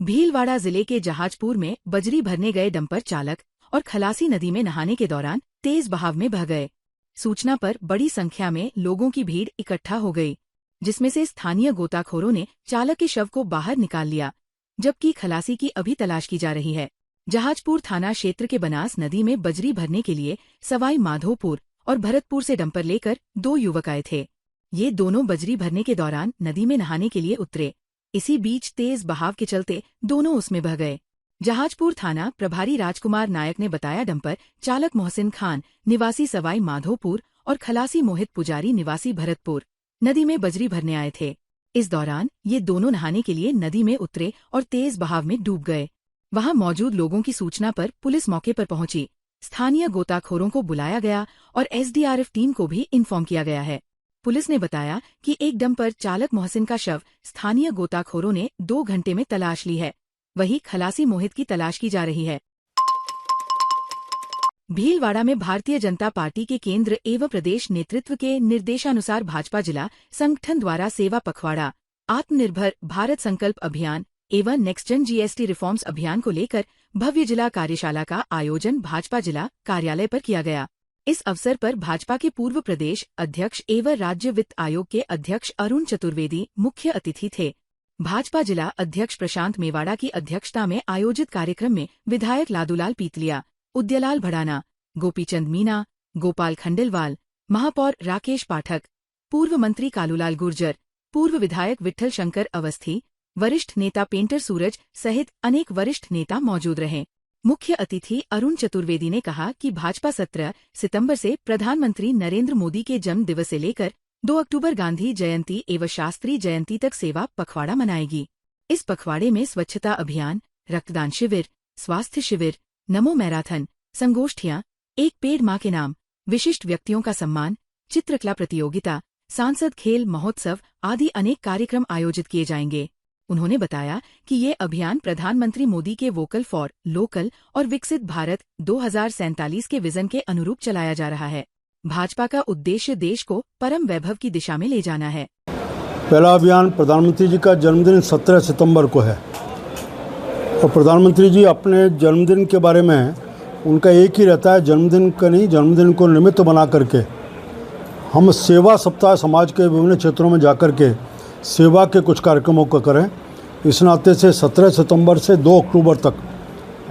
भीलवाड़ा जिले के जहाजपुर में बजरी भरने गए डंपर चालक और खलासी नदी में नहाने के दौरान तेज बहाव में बह गए। सूचना पर बड़ी संख्या में लोगों की भीड़ इकट्ठा हो गई, जिसमें से स्थानीय गोताखोरों ने चालक के शव को बाहर निकाल लिया, जबकि खलासी की अभी तलाश की जा रही है। जहाजपुर थाना क्षेत्र के बनास नदी में बजरी भरने के लिए सवाई माधोपुर और भरतपुर से डंपर लेकर 2 युवक आए थे। ये दोनों बजरी भरने के दौरान नदी में नहाने के लिए उतरे। इसी बीच तेज बहाव के चलते दोनों उसमें बह गए। जहाजपुर थाना प्रभारी राजकुमार नायक ने बताया, डंपर चालक मोहसिन खान निवासी सवाई माधोपुर और खलासी मोहित पुजारी निवासी भरतपुर नदी में बजरी भरने आए थे। इस दौरान ये दोनों नहाने के लिए नदी में उतरे और तेज बहाव में डूब गए। वहां मौजूद लोगों की सूचना पर पुलिस मौके पर पहुंची। स्थानीय गोताखोरों को बुलाया गया और एसडीआरएफ टीम को भी इन्फॉर्म किया गया है। पुलिस ने बताया कि एक डंपर चालक मोहसिन का शव स्थानीय गोताखोरों ने 2 घंटे में तलाश ली है। वहीं खलासी मोहित की तलाश की जा रही है। भीलवाड़ा में भारतीय जनता पार्टी के केंद्र एवं प्रदेश नेतृत्व के निर्देशानुसार भाजपा जिला संगठन द्वारा सेवा पखवाड़ा, आत्मनिर्भर भारत संकल्प अभियान एवं नेक्स्ट जन जीएसटी रिफॉर्म्स अभियान को लेकर भव्य जिला कार्यशाला का आयोजन भाजपा जिला कार्यालय पर किया गया। इस अवसर पर भाजपा के पूर्व प्रदेश अध्यक्ष एवं राज्य वित्त आयोग के अध्यक्ष अरुण चतुर्वेदी मुख्य अतिथि थे। भाजपा जिला अध्यक्ष प्रशांत मेवाड़ा की अध्यक्षता में आयोजित कार्यक्रम में विधायक लादूलाल पीतलिया, उद्यलाल भड़ाना, गोपीचंद मीना, गोपाल खंडेलवाल, महापौर राकेश पाठक, पूर्व मंत्री कालूलाल गुर्जर, पूर्व विधायक विठ्ठल शंकर अवस्थी, वरिष्ठ नेता पेंटर सूरज सहित अनेक वरिष्ठ नेता मौजूद रहे। मुख्य अतिथि अरुण चतुर्वेदी ने कहा कि भाजपा 17 सितंबर से प्रधानमंत्री नरेंद्र मोदी के जन्म दिवस से लेकर 2 अक्टूबर गांधी जयंती एवं शास्त्री जयंती तक सेवा पखवाड़ा मनाएगी। इस पखवाड़े में स्वच्छता अभियान, रक्तदान शिविर, स्वास्थ्य शिविर, नमो मैराथन, संगोष्ठियां, एक पेड़ मां के नाम, विशिष्ट व्यक्तियों का सम्मान, चित्रकला प्रतियोगिता, सांसद खेल महोत्सव आदि अनेक कार्यक्रम आयोजित किए जाएंगे। उन्होंने बताया कि ये अभियान प्रधानमंत्री मोदी के वोकल फॉर लोकल और विकसित भारत 2047 के विजन के अनुरूप चलाया जा रहा है। भाजपा का उद्देश्य देश को परम वैभव की दिशा में ले जाना है। पहला अभियान प्रधानमंत्री जी का जन्मदिन 17 सितंबर को है और प्रधानमंत्री जी अपने जन्मदिन के बारे में उनका एक ही रहता है, जन्मदिन का नहीं, जन्मदिन को निमित्त बना करके हम सेवा सप्ताह समाज के विभिन्न क्षेत्रों में जाकर के सेवा के कुछ कार्यक्रमों को करें। इस नाते से 17 सितंबर से 2 अक्टूबर तक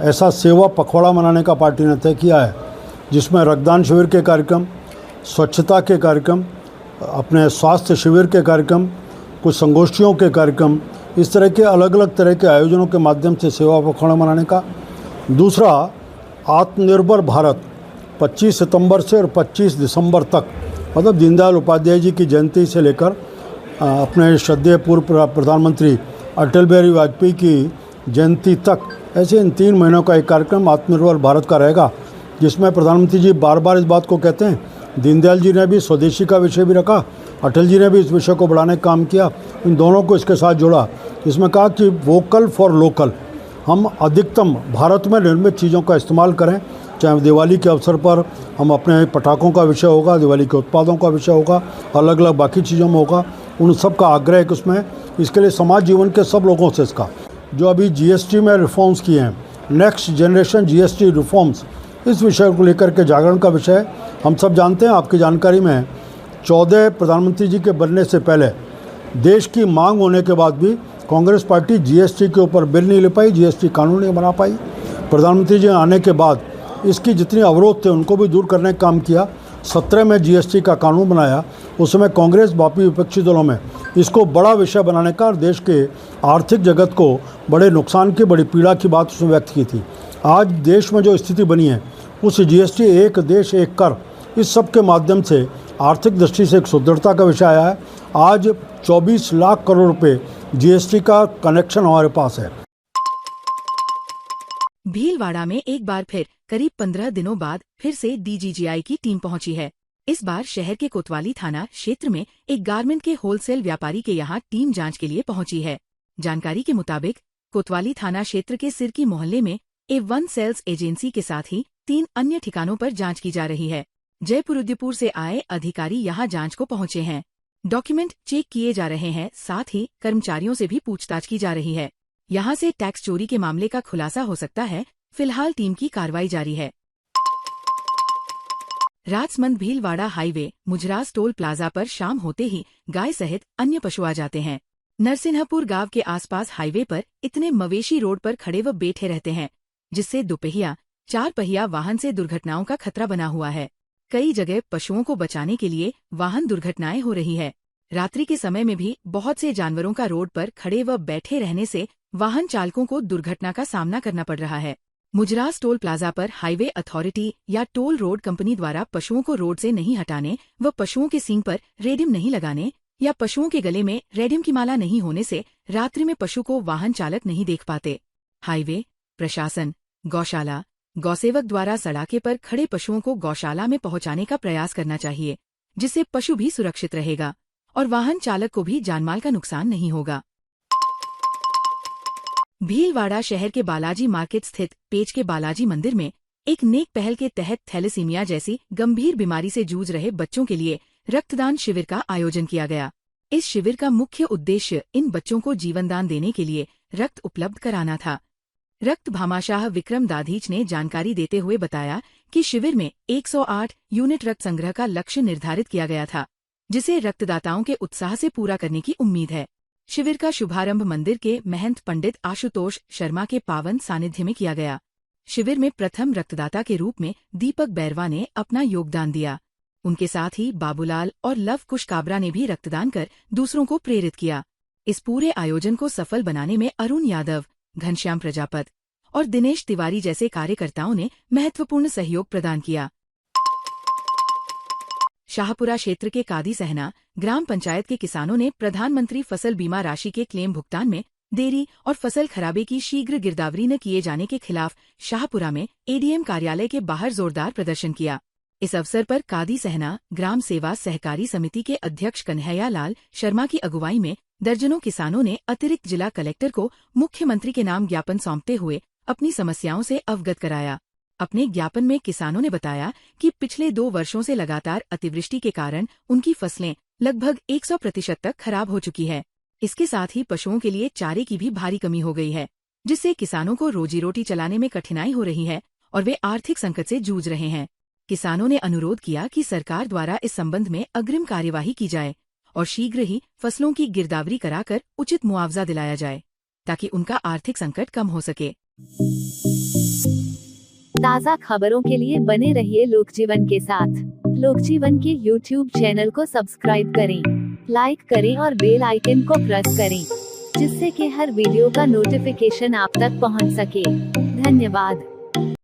ऐसा सेवा पखवाड़ा मनाने का पार्टी ने तय किया है, जिसमें रक्तदान शिविर के कार्यक्रम, स्वच्छता के कार्यक्रम, अपने स्वास्थ्य शिविर के कार्यक्रम, कुछ संगोष्ठियों के कार्यक्रम, इस तरह के अलग अलग तरह के आयोजनों के माध्यम से सेवा पखवाड़ा मनाने का। दूसरा, आत्मनिर्भर भारत 25 सितंबर से और 25 दिसंबर तक, मतलब दीनदयाल उपाध्याय जी की जयंती से लेकर अपने श्रद्धेय पूर्व प्रधानमंत्री अटल बिहारी वाजपेयी की जयंती तक, ऐसे इन 3 महीनों का एक कार्यक्रम आत्मनिर्भर भारत का रहेगा, जिसमें प्रधानमंत्री जी बार बार इस बात को कहते हैं। दीनदयाल जी ने भी स्वदेशी का विषय भी रखा, अटल जी ने भी इस विषय को बढ़ाने का काम किया, इन दोनों को इसके साथ जोड़ा। इसमें कहा कि वोकल फॉर लोकल, हम अधिकतम भारत में निर्मित चीज़ों का इस्तेमाल करें। चाहे दिवाली के अवसर पर हम अपने पटाखों का विषय होगा, दिवाली के उत्पादों का विषय होगा, अलग अलग बाकी चीज़ों में होगा, उन सब का आग्रह है कि उसमें इसके लिए समाज जीवन के सब लोगों से इसका जो अभी जीएसटी में रिफॉर्म्स किए हैं, नेक्स्ट जनरेशन जीएसटी रिफॉर्म्स, इस विषय को लेकर के जागरण का विषय है। हम सब जानते हैं, आपकी जानकारी में 14 प्रधानमंत्री जी के बनने से पहले देश की मांग होने के बाद भी कांग्रेस पार्टी जीएसटी के ऊपर बिल नहीं ले पाई, जीएसटी कानून नहीं बना पाई। प्रधानमंत्री जी आने के बाद इसकी जितनी अवरोध थे उनको भी दूर करने का काम किया। 17 में जीएसटी का कानून बनाया। उस समय कांग्रेस बाकी विपक्षी दलों में इसको बड़ा विषय बनाने का और देश के आर्थिक जगत को बड़े नुकसान की, बड़ी पीड़ा की बात उसमें व्यक्त की थी। आज देश में जो स्थिति बनी है, उस जीएसटी एक देश एक कर, इस सब के माध्यम से आर्थिक दृष्टि से एक सुदृढ़ता का विषय आया है। आज 24 लाख करोड़ रुपए जीएसटी का कनेक्शन हमारे पास है। भीलवाड़ा में एक बार फिर करीब 15 दिनों बाद फिर से डीजीजीआई की टीम पहुंची है। इस बार शहर के कोतवाली थाना क्षेत्र में एक गारमेंट के होलसेल व्यापारी के यहां टीम जांच के लिए पहुंची है। जानकारी के मुताबिक कोतवाली थाना क्षेत्र के सिरकी मोहल्ले में A1 सेल्स एजेंसी के साथ ही 3 अन्य ठिकानों पर जांच की जा रही है। जयपुर उदयपुर से आए अधिकारी यहां जांच को पहुंचे हैं। डॉक्यूमेंट चेक किए जा रहे हैं, साथ ही कर्मचारियों से भी पूछताछ की जा रही है। यहां से टैक्स चोरी के मामले का खुलासा हो सकता है। फिलहाल टीम की कार्रवाई जारी है। Rajsamand Bhilwara highway Mujras toll plaza पर शाम होते ही गाय सहित अन्य पशु आ जाते हैं। नरसिंहपुर गांव के आसपास हाईवे पर इतने मवेशी रोड पर खड़े व बैठे रहते हैं, जिससे दुपहिया, चार पहिया वाहन से दुर्घटनाओं का खतरा बना हुआ है। कई जगह पशुओं को बचाने के लिए वाहन दुर्घटनाएं हो रही है। रात्रि के समय में भी बहुत से जानवरों का रोड पर खड़े व बैठे रहने से वाहन चालकों को दुर्घटना का सामना करना पड़ रहा है। मुजरास टोल प्लाजा पर हाईवे अथॉरिटी या टोल रोड कंपनी द्वारा पशुओं को रोड से नहीं हटाने व पशुओं के सींग पर रेडिम नहीं लगाने या पशुओं के गले में रेडिम की माला नहीं होने से रात्रि में पशु को वाहन चालक नहीं देख पाते। हाईवे प्रशासन, गौशाला, गौसेवक द्वारा सड़ाके पर खड़े पशुओं को गौशाला में पहुंचाने का प्रयास करना चाहिए, जिससे पशु भी सुरक्षित रहेगा और वाहन चालक को भी जानमाल का नुकसान नहीं होगा। भीलवाड़ा शहर के बालाजी मार्केट स्थित पेच के बालाजी मंदिर में एक नेक पहल के तहत थैलेसीमिया जैसी गंभीर बीमारी से जूझ रहे बच्चों के लिए रक्तदान शिविर का आयोजन किया गया। इस शिविर का मुख्य उद्देश्य इन बच्चों को जीवनदान देने के लिए रक्त उपलब्ध कराना था। रक्त भामाशाह विक्रम दाधीच ने जानकारी देते हुए बताया कि शिविर में 108 यूनिट रक्त संग्रह का लक्ष्य निर्धारित किया गया था, जिसे रक्तदाताओं के उत्साह से पूरा करने की उम्मीद है। शिविर का शुभारंभ मंदिर के महंत पंडित आशुतोष शर्मा के पावन सानिध्य में किया गया। शिविर में प्रथम रक्तदाता के रूप में दीपक बैरवा ने अपना योगदान दिया। उनके साथ ही बाबूलाल और लव कुश काबरा ने भी रक्तदान कर दूसरों को प्रेरित किया। इस पूरे आयोजन को सफल बनाने में अरुण यादव, घनश्याम प्रजापत और दिनेश तिवारी जैसे कार्यकर्ताओं ने महत्वपूर्ण सहयोग प्रदान किया। शाहपुरा क्षेत्र के कादी सहना ग्राम पंचायत के किसानों ने प्रधानमंत्री फसल बीमा राशि के क्लेम भुगतान में देरी और फसल खराबे की शीघ्र गिरदावरी न किए जाने के खिलाफ शाहपुरा में एडीएम कार्यालय के बाहर जोरदार प्रदर्शन किया। इस अवसर पर कादी सहना ग्राम सेवा सहकारी समिति के अध्यक्ष कन्हैया लाल शर्मा की अगुवाई में दर्जनों किसानों ने अतिरिक्त जिला कलेक्टर को मुख्यमंत्री के नाम ज्ञापन सौंपते हुए अपनी समस्याओं से अवगत कराया। अपने ज्ञापन में किसानों ने बताया कि पिछले 2 वर्षों से लगातार अतिवृष्टि के कारण उनकी फसलें लगभग 100% तक खराब हो चुकी है। इसके साथ ही पशुओं के लिए चारे की भी भारी कमी हो गई है, जिससे किसानों को रोजी रोटी चलाने में कठिनाई हो रही है और वे आर्थिक संकट से जूझ रहे हैं। किसानों ने अनुरोध किया कि सरकार द्वारा इस संबंध में अग्रिम कार्यवाही की जाए और शीघ्र ही फसलों की गिरदावरी कराकर उचित मुआवजा दिलाया जाए, ताकि उनका आर्थिक संकट कम हो सके। ताज़ा खबरों के लिए बने रहिए लोकजीवन के साथ। लोकजीवन के YouTube चैनल को सब्सक्राइब करें, लाइक करें और बेल आइकन को प्रेस करें, जिससे कि हर वीडियो का नोटिफिकेशन आप तक पहुंच सके। धन्यवाद।